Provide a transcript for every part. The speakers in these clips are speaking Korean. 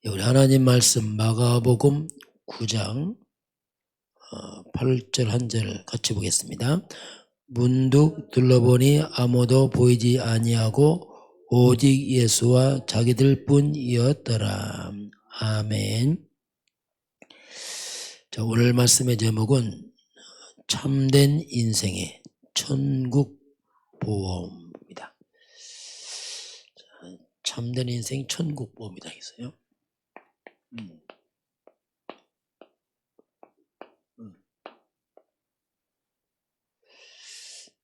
우리 하나님 말씀 마가복음 9장 8절 한 절 같이 보겠습니다. 문득 둘러보니 아무도 보이지 아니하고 오직 예수와 자기들 뿐이었더라. 아멘. 자, 오늘 말씀의 제목은 참된 인생의 천국 보험입니다. 참된 인생 천국 보험이다 했어요.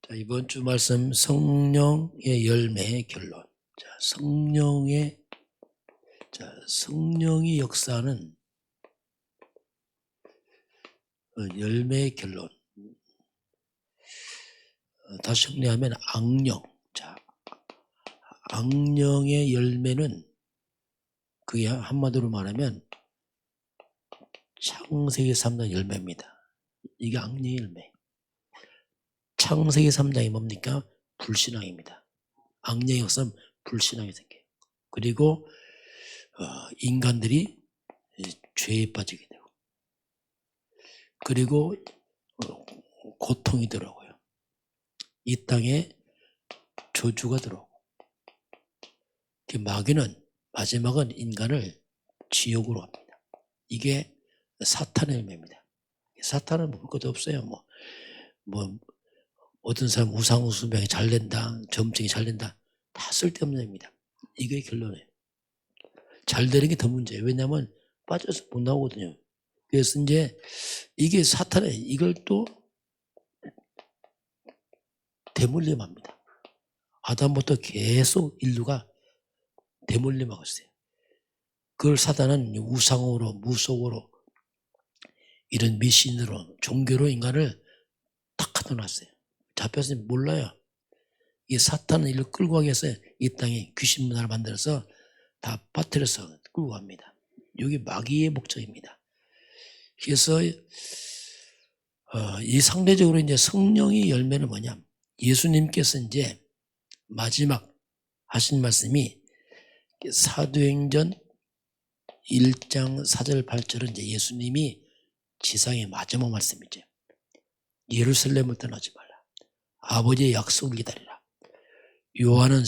자, 이번 주 말씀 성령의 열매의 결론. 자, 성령의 역사는 열매의 결론. 다시 정리하면 악령. 자, 악령의 열매는 그게 한마디로 말하면 창세기 3장 열매입니다. 이게 악령의 열매. 창세기 3장이 뭡니까? 불신앙입니다. 악령의 역사는 불신앙이 생겨요. 그리고 인간들이 죄에 빠지게 되고, 그리고 고통이 들어오고요. 이 땅에 저주가 들어오고, 마지막은 인간을 지옥으로 합니다. 이게 사탄의 열매입니다. 사탄은 볼 것도 없어요. 어떤 사람 우상우수병이 잘 된다, 점증이 잘 된다, 다 쓸데없는 일입니다. 이게 결론이에요. 잘 되는 게 더 문제예요. 왜냐하면 빠져서 못 나오거든요. 그래서 이제 이게 사탄의 이걸 또 대물림합니다. 아담부터 계속 인류가 대물림하고 있어요. 그걸 사탄은 우상으로, 무속으로, 이런 미신으로, 종교로 인간을 딱 가둬놨어요. 잡혀서 몰라요. 이 사탄은 이를 끌고 가기 위해서 이 땅에 귀신 문화를 만들어서 다 빠뜨려서 끌고 갑니다. 이게 마귀의 목적입니다. 그래서 이 상대적으로 이제 성령의 열매는 뭐냐? 예수님께서 이제 마지막 하신 말씀이 사도행전 1장 4절 8절은 이제 예수님이 지상의 마지막 말씀이죠. 예루살렘을 떠나지 말라. 아버지의 약속을 기다리라. 요한은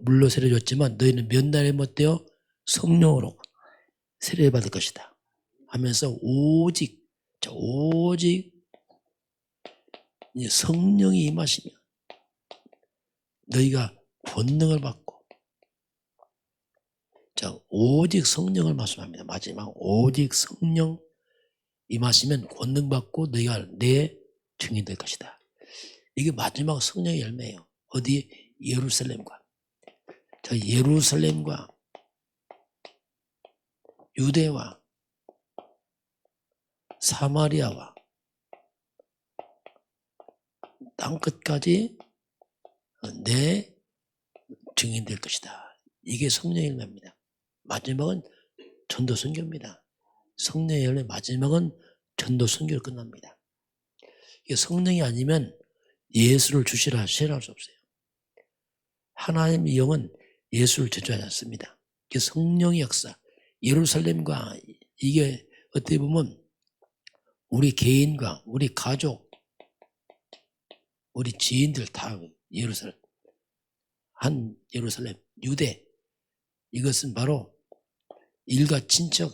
물로 세례줬지만 너희는 몇 날에 못되어 성령으로 세례를 받을 것이다 하면서 오직 성령이 임하시면 너희가 권능을 받고, 오직 성령을 말씀합니다. 마지막 오직 성령 임하시면 권능 받고 너희가 내 증인 될 것이다. 이게 마지막 성령의 열매예요. 어디? 예루살렘과 유대와 사마리아와 땅끝까지 내 증인 될 것이다. 이게 성령의 열매입니다. 마지막은 전도 선교입니다. 성령의 열매 마지막은 전도 선교로 끝납니다. 이게 성령이 아니면 예수를 주시라 하시라 할 수 없어요. 하나님의 영은 예수를 저주하지 않습니다. 이게 성령의 역사. 예루살렘과 이게 어떻게 보면 우리 개인과 우리 가족, 우리 지인들 다 예루살렘, 유대, 이것은 바로 일가 친척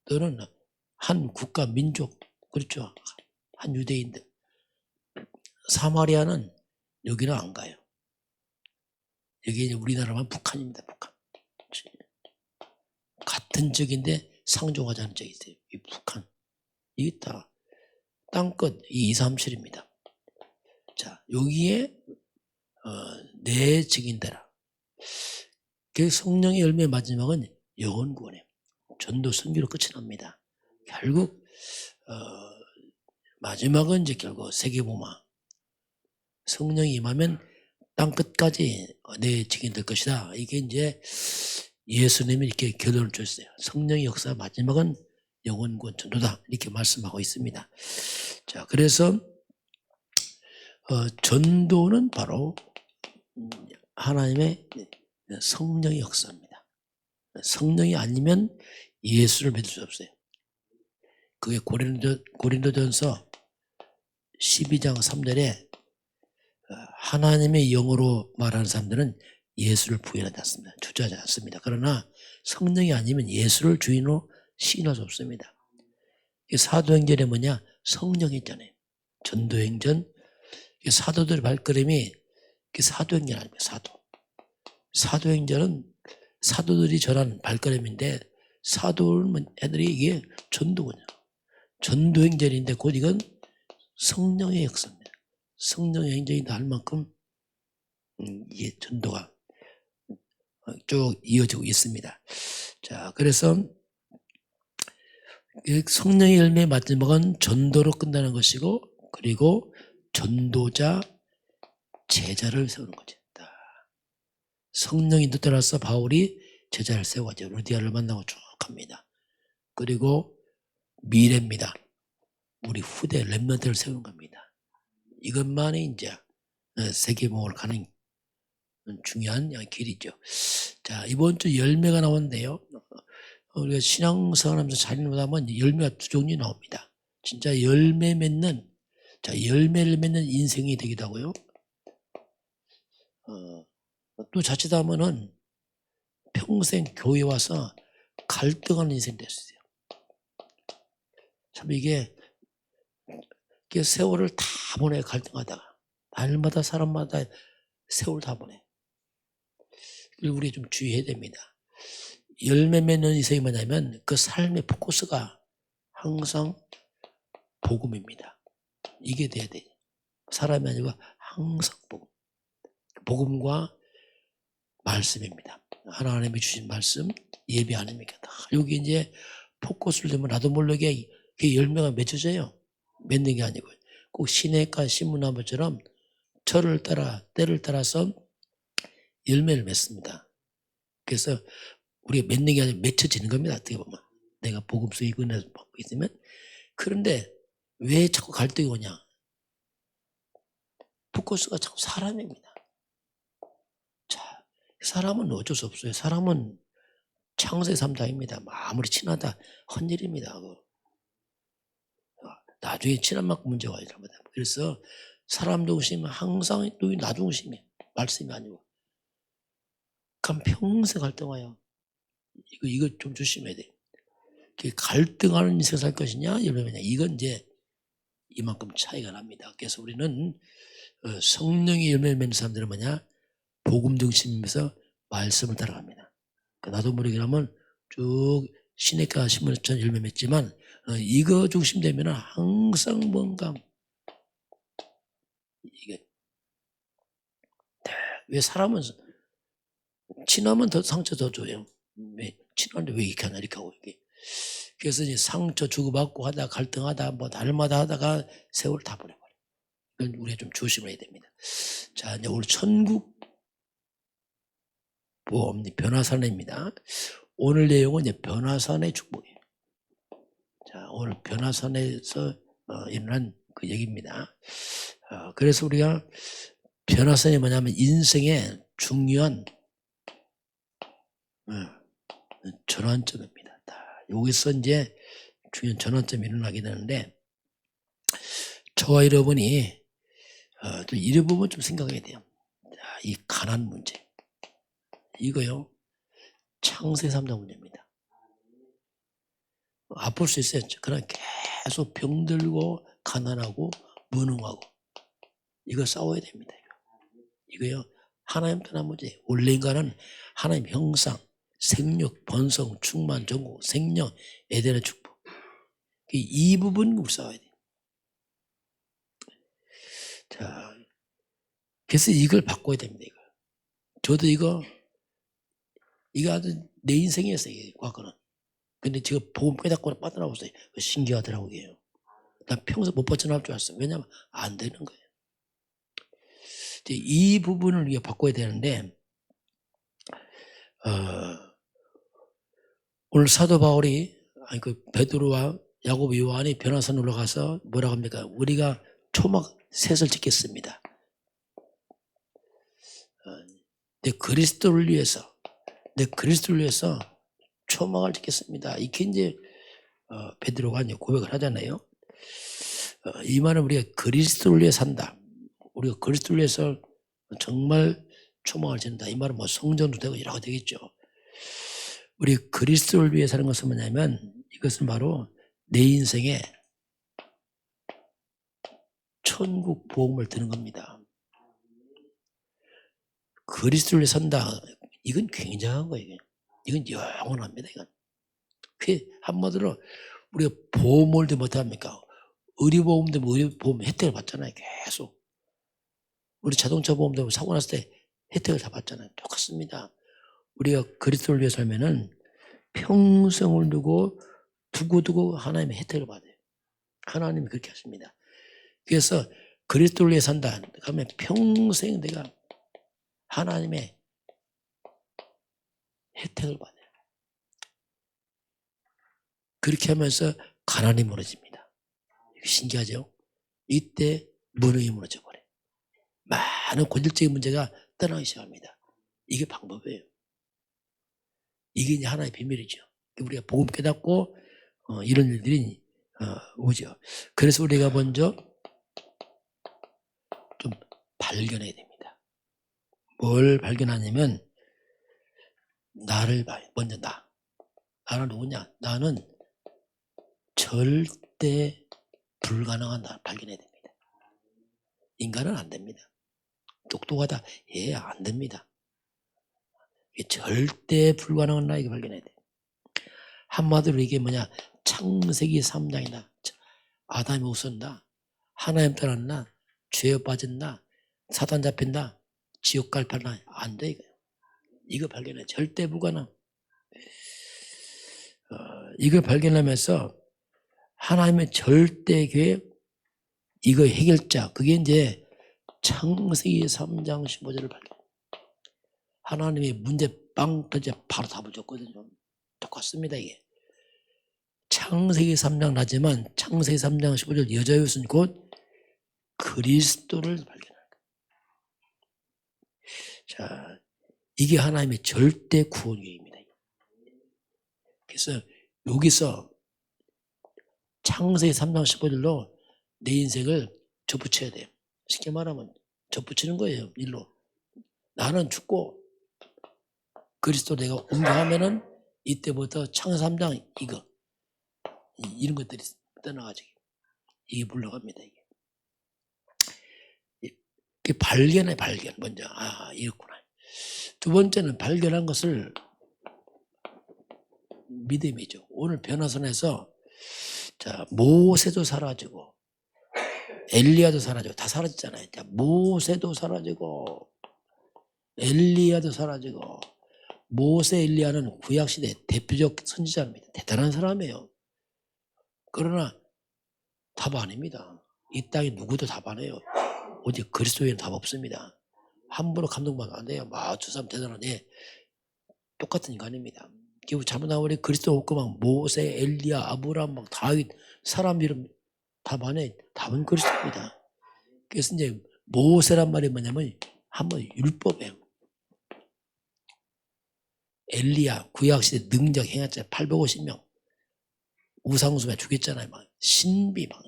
또는 한 국가 민족, 그렇죠. 한 유대인들. 사마리아는 여기는 안 가요. 여기 우리나라만 북한입니다. 북한. 같은 적인데 상종하지 않은 적이 있어요. 이 북한. 이게 다 땅끝 2, 3, 7입니다. 자, 여기에 내 증인되라. 그 성령의 열매 마지막은 영혼 구원이에요. 전도 선교로 끝이 납니다. 결국 마지막은 이제 결국 세계복음. 성령이 임하면 땅 끝까지 내 증인 될 것이다. 이게 이제 예수님이 이렇게 결론을 줬어요. 성령의 역사 마지막은 영혼 구원 전도다. 이렇게 말씀하고 있습니다. 자, 그래서 전도는 바로 하나님의 성령의 역사입니다. 성령이 아니면 예수를 믿을 수 없어요. 그게 고린도전서 12장 3절에 하나님의 영으로 말하는 사람들은 예수를 부인하지 않습니다. 주저하지 않습니다. 그러나 성령이 아니면 예수를 주인으로 시인할 수 없습니다. 사도행전에 뭐냐? 성령이 있잖아요. 전도행전. 사도들의 발걸음이 사도행전 아닙니까? 사도행전은 사도들이 전한 발걸음인데 사도들이 이게 전도군요. 전도행전인데 곧 이건 성령의 역사입니다. 성령의 행전이다 할 만큼 이게 전도가 쭉 이어지고 있습니다. 자, 그래서 성령의 열매의 마지막은 전도로 끝나는 것이고, 그리고 전도자, 제자를 세우는 거죠. 성령이 따라서 바울이 제자를 세워가지고 루디아를 만나고 쭉 갑니다. 그리고 미래입니다. 우리 후대 렘넌트를 세우는 겁니다. 이것만이 이제 세계복음을 가는 중요한 길이죠. 자, 이번 주 열매가 나오는데요. 우리가 신앙생활 하면서 잘 읽는다면 열매가 두 종류 나옵니다. 진짜 열매 맺는, 열매를 맺는 인생이 되기도 하고요. 또 자칫하면은 평생 교회 와서 갈등하는 인생이 됐어요. 참 이게 세월을 다 보내, 갈등하다가. 날마다 사람마다 세월 다 보내. 그리고 우리 좀 주의해야 됩니다. 열매 맺는 인생이 뭐냐면 그 삶의 포커스가 항상 복음입니다. 이게 돼야 돼요. 사람이 아니고 항상 복음. 복음과 말씀입니다. 하나님이 주신 말씀, 예배 아닙니까? 여기 이제 포커스를 두면 나도 모르게 열매가 맺혀져요. 맺는 게 아니고 꼭 시냇가 신문나무처럼 철을 따라 때를 따라서 열매를 맺습니다. 그래서 우리가 맺는 게 아니라 맺혀지는 겁니다. 어떻게 보면 내가 복음 속에 은혜를 받고 있으면. 그런데 왜 자꾸 갈등이 오냐? 포커스가 자꾸 사람입니다. 자, 사람은 어쩔 수 없어요. 사람은 창세 삼다입니다. 아무리 친하다 헛일입니다. 나중에 친한 만큼 문제가 아니라. 그래서 사람 중심은 항상 나 중심이에요. 말씀이 아니고. 그럼 평생 갈등해요. 이거 좀 조심해야 돼요. 갈등하는 인생 살 것이냐, 열매냐. 이건 이제 이만큼 차이가 납니다. 그래서 우리는 성령의 열매를 맺는 사람들은 뭐냐? 복음 중심에서 말씀을 따라갑니다. 나도 모르게 하면 쭉 시냇가 신문처럼 열매 맺지만 이거 중심되면 항상 뭔가 이게 왜 사람은 친하면 더 상처 더 줘요. 왜 친한데 왜 이렇게 하나 이렇게 하고 이게. 그래서 이제 상처 주고받고 하다가 갈등하다 뭐 날마다 하다가 세월 다 보내버려. 이건 우리가 좀 조심해야 됩니다. 자, 이제 오늘 천국 보험 변화산입니다. 오늘 내용은 이제 변화산의 축복이에요. 자, 오늘 변화산에서 일어난 그 얘기입니다. 그래서 우리가 변화산이 뭐냐면 인생의 중요한 전환점입니다. 여기서 이제 중요한 전환점이 일어나게 되는데 저와 여러분이 또 이런 부분 좀 생각해야 돼요. 자, 이 가난 문제. 이거요. 창세 3장 문제입니다. 아플 수 있어요. 그러나 계속 병들고 가난하고 무능하고 이거 싸워야 됩니다. 이거요. 하나님 떠난 문제. 원래 인간은 하나님 형상, 생육, 번성, 충만, 전국, 생명, 에덴의 축복. 이 부분을 싸워야 돼요. 자, 그래서 이걸 바꿔야 됩니다. 이거. 저도 이거 아주 내 인생이었어요. 과거는. 근데 제가 복음 깨닫고 빠져나왔어요. 신기하더라고요. 난 평소 못 벗어날 줄 알았어요. 왜냐하면 안 되는 거예요. 이 부분을 우리가 바꿔야 되는데 오늘 사도 바울이 베드로와 야고보 요한이 변화산 올라가서 뭐라고 합니까? 우리가 초막 셋을 짓겠습니다. 내 그리스도를 위해서 초막을 짓겠습니다. 이렇게 이제 베드로가 이제 고백을 하잖아요. 이 말은 우리가 그리스도를 위해 산다. 우리가 그리스도를 위해서 정말 초막을 짓는다. 이 말은 뭐 성전도 되고 여러 가지 되겠죠. 우리 그리스도를 위해 사는 것은 뭐냐면 이것은 바로 내 인생에 천국 보험을 드는 겁니다. 그리스도를 위해 산다. 이건 굉장한 거예요. 이건 영원합니다. 이건. 그 한마디로 우리가 보험을 도 못합니까? 의료보험 되면 의료보험 혜택을 받잖아요. 계속. 우리 자동차 보험 되면 사고 났을 때 혜택을 다 받잖아요. 똑같습니다. 우리가 그리스도를 위해 살면은 평생을 두고 두고두고 하나님의 혜택을 받아요. 하나님이 그렇게 하십니다. 그래서 그리스도를 위해 산다. 그러면 평생 내가 하나님의 혜택을 받아요. 그렇게 하면서 가난이 무너집니다. 신기하죠? 이때 무능이 무너져 버려요. 많은 본질적인 문제가 떠나기 시작합니다. 이게 방법이에요. 이게 이제 하나의 비밀이죠. 우리가 복음 깨닫고 이런 일들이 오죠. 그래서 우리가 먼저 좀 발견해야 됩니다. 뭘 발견하냐면 나를 먼저 나는 누구냐? 나는 절대 불가능한 나를 발견해야 됩니다. 인간은 안 됩니다. 똑똑하다. 예, 안 됩니다. 절대 불가능한 나에게 발견해야 돼. 한마디로 이게 뭐냐? 창세기 3장이다. 아담이 웃었나? 하나님 떠났나? 죄에 빠졌나? 사단 잡힌다? 지옥 갈 판나? 안 돼, 이거. 이거 발견해. 절대 불가능. 이걸 발견하면서 하나님의 절대 계획, 이거 해결자, 그게 이제 창세기 3장 15절을 발견. 하나님이 문제 빵 터져 바로 답을 줬거든요. 똑같습니다, 이게. 창세기 3장 나지만 창세기 3장 15절 여자의 옷은 곧 그리스도를 발견하는 거예요. 자, 이게 하나님의 절대 구원 계획입니다. 그래서 여기서 창세기 3장 15절로 내 인생을 접붙여야 돼요. 쉽게 말하면 접붙이는 거예요. 일로. 나는 죽고 그리스도 내가 옮겨가면은 이때부터 창세기 3장 이런 것들이 떠나가지고 이게 물러갑니다. 이게 발견 먼저. 이렇구나. 두 번째는 발견한 것을 믿음이죠. 오늘 변화선에서 자, 모세도 사라지고 엘리야도 사라지고 다 사라졌잖아요. 자, 모세도 사라지고 엘리야도 사라지고 모세 엘리야는 구약시대 대표적 선지자입니다. 대단한 사람이에요. 그러나 답 아닙니다. 이 땅에 누구도 답 안 해요. 오직 그리스도에는 답 없습니다. 함부로 감동받으면 안 돼요. 저 사람 대단하네. 똑같은 인간입니다. 결국 잘못 나오니 그리스도 없고 막 모세, 엘리야, 아브라함, 막 다윗 사람 이름 답 안 해. 답은 그리스도입니다. 그래서 이제 모세란 말이 뭐냐면 한번 율법이에요. 엘리야 구약시대 능력 행했잖아요. 850명 우상숭배 죽였잖아요. 막 신비 막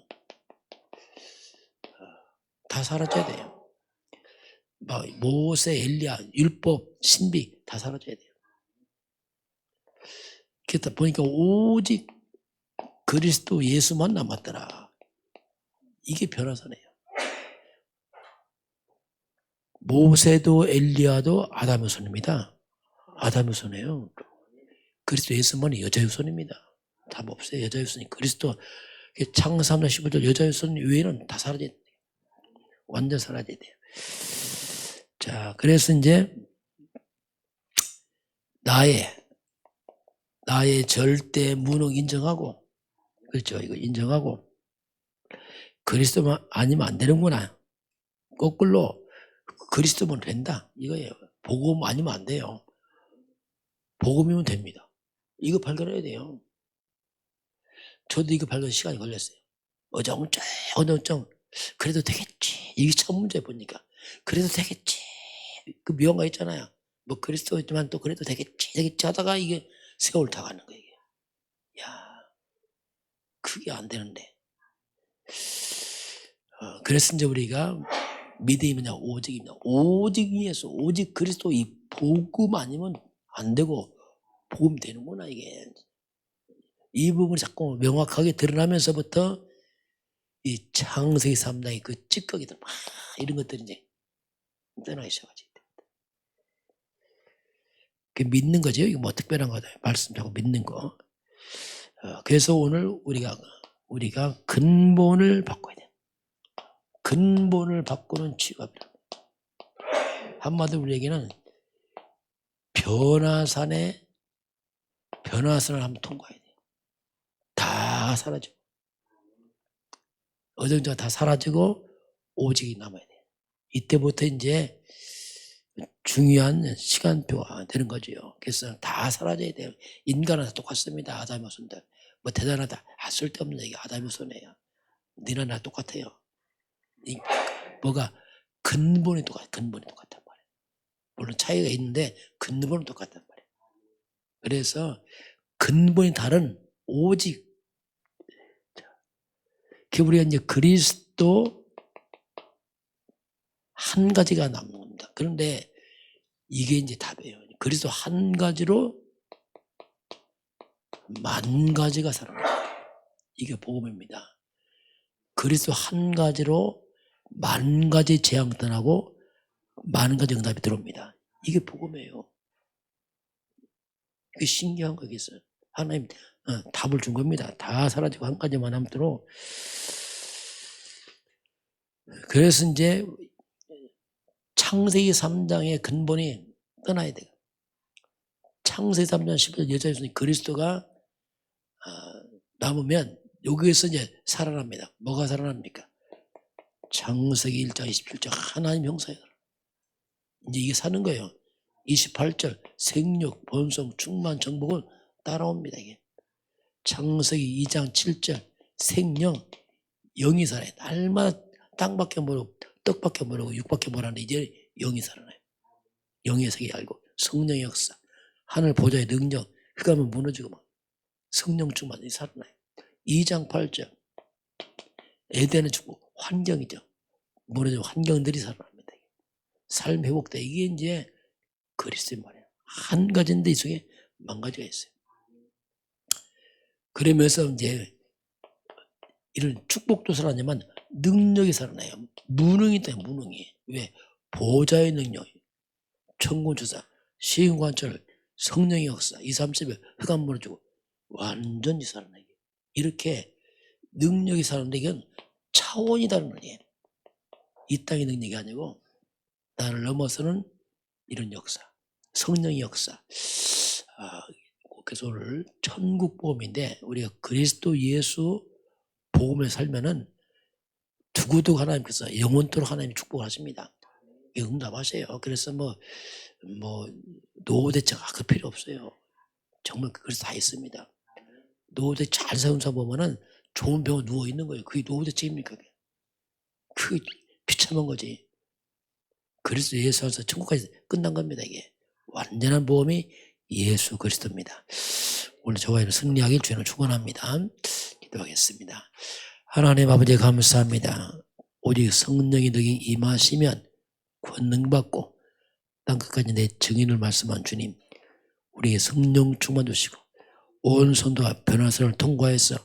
다 사라져야 돼요. 막 모세, 엘리야, 율법, 신비 다 사라져야 돼요. 그러다 보니까 오직 그리스도 예수만 남았더라. 이게 변화선이에요. 모세도 엘리야도 아담의 손입니다. 아담의 손이에요. 그리스도 예수만 여자의 손입니다. 답 없어요. 여자의 손이 그리스도 창세기 3장 15절 여자의 손 외에는 다 사라져야 돼요. 완전 사라져야 돼요. 자, 그래서 이제 나의 절대 무능 인정하고, 그렇죠. 이거 인정하고, 그리스도만 아니면 안 되는구나. 거꾸로 그리스도면 된다. 이거예요. 복음 아니면 안 돼요. 복음이면 됩니다. 이거 발견해야 돼요. 저도 이거 발견 시간이 걸렸어요. 어정쩡. 그래도 되겠지. 이게 첫 문제 보니까. 그래도 되겠지. 그 묘한 거 있잖아요. 뭐 그리스도지만 또 그래도 되겠지 하다가 이게 세월 다 가는 거예요. 야, 그게 안 되는데. 그래서 이제 우리가 믿음이 뭐냐? 오직입니다. 오직 위에서, 오직 그리스도 이 복음 아니면 안 되고, 복음 되는구나, 이게. 이 부분이 자꾸 명확하게 드러나면서부터 이 창세기 3장의 그 찌꺼기들, 막 이런 것들이 이제 떠나기 시작하지. 그 믿는 거죠. 이거 뭐 특별한 거다. 말씀 자꾸 믿는 거. 그래서 오늘 우리가 근본을 바꿔야 돼. 근본을 바꾸는 취업이다. 한마디로 우리에게는 변화산을 한번 통과해야 돼. 다 사라지고 어정쩡 다 사라지고 오직이 남아야 돼. 이때부터 이제 중요한 시간표가 되는 거죠. 그래서 다 사라져야 돼요. 인간은 다 똑같습니다. 아담의 후손들. 뭐 대단하다. 쓸데없는 얘기. 아담의 후손이에요. 너나 나 똑같아요. 뭐가 근본이 똑같단 말이에요. 물론 차이가 있는데 근본은 똑같단 말이에요. 그래서 근본이 다른 오직 우리가 이제 그리스도 한 가지가 남는 겁니다. 그런데 이게 이제 답이에요. 그리스도 한 가지로 만 가지가 살아납니다. 이게 복음입니다. 그리스도 한 가지로 만 가지 재앙 떠나고 만 가지 응답이 들어옵니다. 이게 복음이에요. 이게 신기한 거겠어요. 하나님 답을 준 겁니다. 다 사라지고 한 가지만 남도록. 그래서 이제 창세기 3장의 근본이 떠나야 돼요. 창세기 3장 10절 여자에서는 그리스도가 남으면 여기에서 이제 살아납니다. 뭐가 살아납니까? 창세기 1장 27절 하나님 형상이 이제 이게 사는 거예요. 28절 생육, 번성, 충만, 정복은 따라옵니다. 이게 창세기 2장 7절 생령, 영이 살아요. 날마다 땅밖에 모르고 떡밖에 모르고 육밖에 모르는데 이제 영이 살아나요. 영의 세계 알고 성령의 역사, 하늘 보좌의 능력, 흑암은 무너지고 막 성령 충만이 살아나요. 2장 8절 에덴의 축복, 환경이죠. 무너지고 환경들이 살아납니다. 삶 회복돼. 이게 이제 그리스도의 말이에요. 한 가지인데 이 속에 만 가지가 있어요. 그러면서 이제 이런 축복도 살아나지만 능력이 살아나요. 무능이 있다. 무능이. 왜? 보좌의 능력, 천군주사, 시인관절, 성령의 역사, 2, 30일 흑암 무너지고 완전히 살아나요. 이렇게 능력이 살아나는데 이건 차원이 다른 거예요. 이 땅의 능력이 아니고 나를 넘어서는 이런 역사, 성령의 역사. 그래서 오늘 천국 복음인데 우리가 그리스도 예수 복음을 살면은 두고두고 하나님께서 영원토록 하나님이 축복하십니다. 응답하세요. 그래서 뭐 노후대책 그 필요 없어요. 정말 그래서 다 있습니다. 노후대 잘 사는 사람 보면은 좋은 병원 누워 있는 거예요. 그게 노후대책입니까? 그게 비참한 거지. 그리스도 예수 안에서 천국까지 끝난 겁니다. 이게 완전한 보험이 예수 그리스도입니다. 오늘 저와 이런 승리하길 주님을 축원합니다. 기도하겠습니다. 하나님 아버지 감사합니다. 오직 성령이 너희 임하시면 권능받고 땅끝까지 내 증인을 말씀한 주님, 우리의 성령 충만 주시고 온 성도와 변화선을 통과해서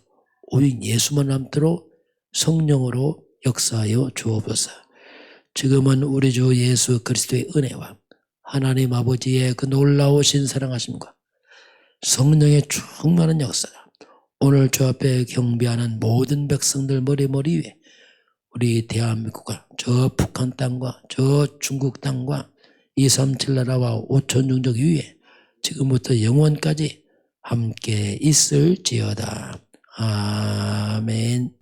오직 예수만 남도록 성령으로 역사하여 주옵소서. 지금은 우리 주 예수 그리스도의 은혜와 하나님 아버지의 그 놀라우신 사랑하심과 성령의 충만한 역사가 오늘 주 앞에 경배하는 모든 백성들 머리 위에 우리 대한민국과 저 북한 땅과 저 중국 땅과 237 나라와 5천 종족 위에 지금부터 영원까지 함께 있을지어다. 아멘.